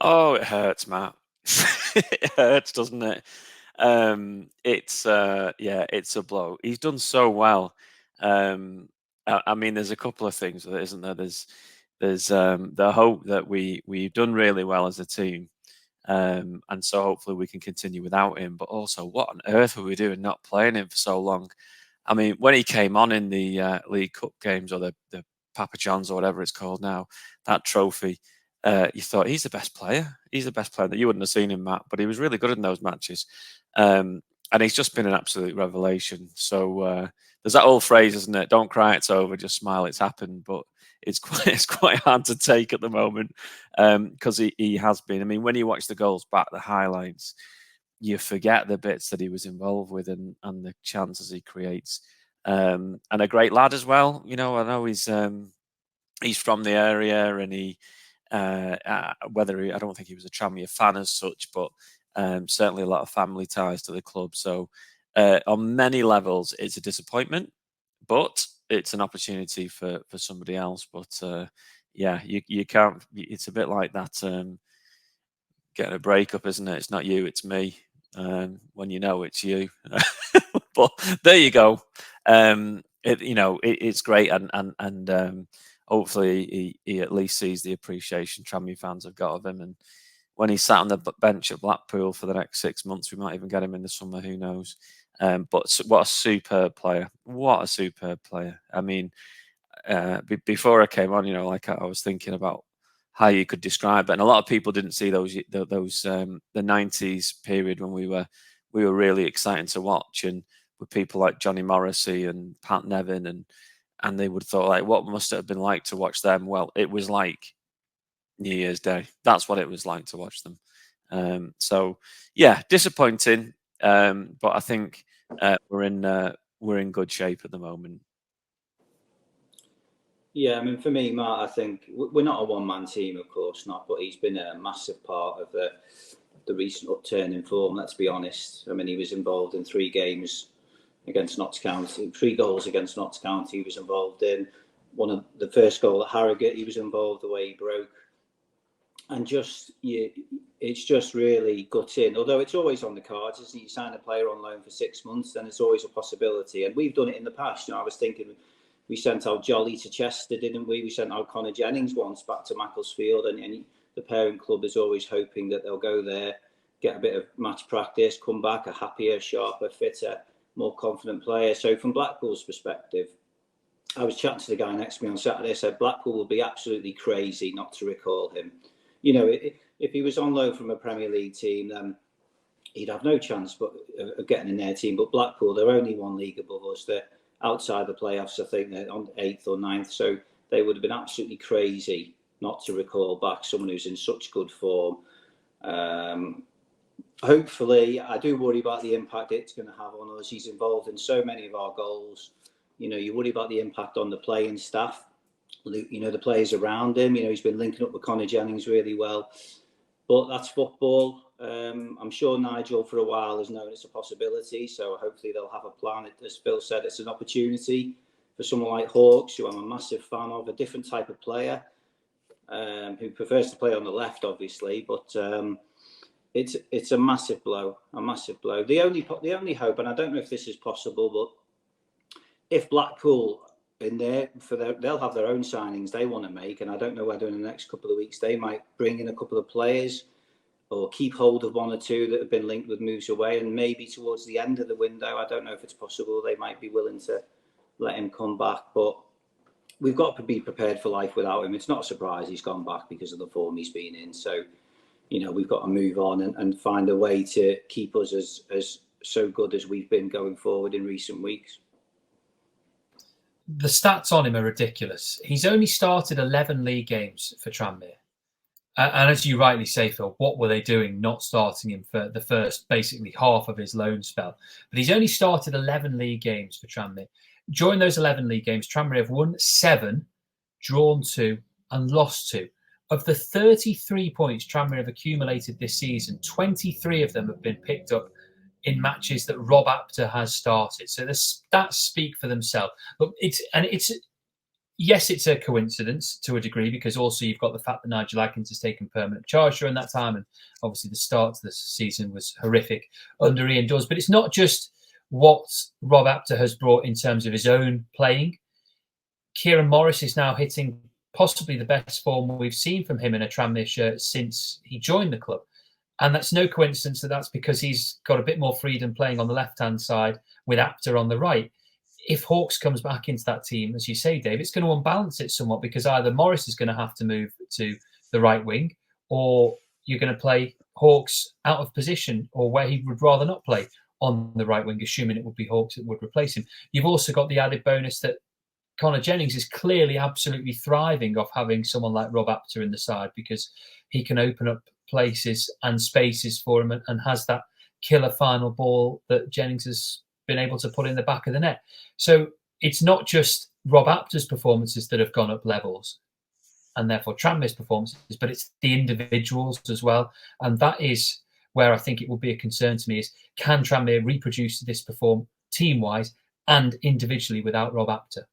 Oh, it hurts, Matt. It hurts, doesn't it? Yeah, it's a blow. He's done so well. I mean, there's a couple of things with it, isn't there? There's the hope that we've done really well as a team, and so hopefully we can continue without him. But also, what on earth were we doing not playing him for so long? I mean, when he came on in the League Cup games or the Papa John's or whatever it's called now, that trophy, you thought he's the best player. He's the best player that you wouldn't have seen him, Matt, but he was really good in those matches. And he's just been an absolute revelation. So there's that old phrase, isn't it? Don't cry, it's over. Just smile, it's happened. But it's quite hard to take at the moment because he has been. I mean, when you watch the goals back, the highlights, you forget the bits that he was involved with and the chances he creates. And a great lad as well. You know, I know he's from the area, and I don't think he was a Tranmere fan as such, but certainly a lot of family ties to the club. So on many levels, it's a disappointment, but it's an opportunity for somebody else. But yeah, you can't. It's a bit like that. Getting a breakup, isn't it? It's not you, it's me. When you know it's you. But there you go. It's great, and hopefully he at least sees the appreciation Tranmere fans have got of him. And when he's sat on the bench at Blackpool for the next 6 months, we might even get him in the summer. Who knows? But what a superb player! What a superb player! I mean, before I came on, like I was thinking about how you could describe it, and a lot of people didn't see those the '90s period when we were really exciting to watch, and with people like Johnny Morrissey and Pat Nevin, and they would have thought, like, what must it have been like to watch them? Well, it was like New Year's Day. That's what it was like to watch them. So yeah, disappointing, but I think we're in good shape at the moment. Yeah, I mean, for me, Matt, I think we're not a one-man team, of course not, but he's been a massive part of the recent upturn in form. Let's be honest. I mean, he was involved in 3 games against Notts County, 3 goals against Notts County. He was involved in one of the first goal at Harrogate. He was involved the way he broke, and it's just really gutting. Although it's always on the cards, isn't it? You sign a player on loan for 6 months, then it's always a possibility. And we've done it in the past. I was thinking, we sent out Jolly to Chester, didn't we? We sent out Connor Jennings once back to Macclesfield, and the parent club is always hoping that they'll go there, get a bit of match practice, come back a happier, sharper, fitter, more confident player. So from Blackpool's perspective, I was chatting to the guy next to me on Saturday. I said Blackpool will be absolutely crazy not to recall him. If he was on loan from a Premier League team, then he'd have no chance of getting in their team. But Blackpool, they're only one league above us. They're outside the playoffs. I think they're on 8th or 9th. So they would have been absolutely crazy not to recall back someone who's in such good form. Hopefully, I do worry about the impact it's going to have on us. He's involved in so many of our goals. You worry about the impact on the playing staff. The players around him. He's been linking up with Connor Jennings really well. But that's football. I'm sure Nigel for a while has known it's a possibility. So hopefully they'll have a plan. As Phil said, it's an opportunity for someone like Hawkes, who I'm a massive fan of, a different type of player who prefers to play on the left, obviously. But it's a massive blow, The only hope, and I don't know if this is possible, but if Blackpool they'll have their own signings they want to make, and I don't know whether in the next couple of weeks they might bring in a couple of players or keep hold of one or two that have been linked with moves away, and maybe towards the end of the window, I don't know if it's possible, they might be willing to let him come back. But we've got to be prepared for life without him. It's not a surprise he's gone back because of the form he's been in. So we've got to move on and find a way to keep us as so good as we've been going forward in recent weeks. The stats on him are ridiculous. He's only started 11 league games for Tranmere. And as you rightly say, Phil, what were they doing not starting him for the first, basically, half of his loan spell? But he's only started 11 league games for Tranmere. During those 11 league games, Tranmere have won 7, drawn 2, and lost 2. Of the 33 points Tranmere have accumulated this season, 23 of them have been picked up in matches that Rob Apter has started. So the stats speak for themselves. But yes, it's a coincidence to a degree, because also you've got the fact that Nigel Adkins has taken permanent charge during that time, and obviously the start to the season was horrific under Ian Dawes. But it's not just what Rob Apter has brought in terms of his own playing. Kieran Morris is now hitting possibly the best form we've seen from him in a Tranmere shirt since he joined the club. And that's no coincidence that that's because he's got a bit more freedom playing on the left-hand side with Apter on the right. If Hawkes comes back into that team, as you say, Dave, it's going to unbalance it somewhat, because either Morris is going to have to move to the right wing, or you're going to play Hawkes out of position, or where he would rather not play on the right wing, assuming it would be Hawkes that would replace him. You've also got the added bonus that Connor Jennings is clearly absolutely thriving off having someone like Rob Apter in the side, because he can open up places and spaces for him, and has that killer final ball that Jennings has been able to put in the back of the net. So it's not just Rob Apter's performances that have gone up levels, and therefore Tranmere's performances, but it's the individuals as well. And that is where I think it will be a concern to me, is can Tranmere reproduce this perform team-wise and individually without Rob Apter?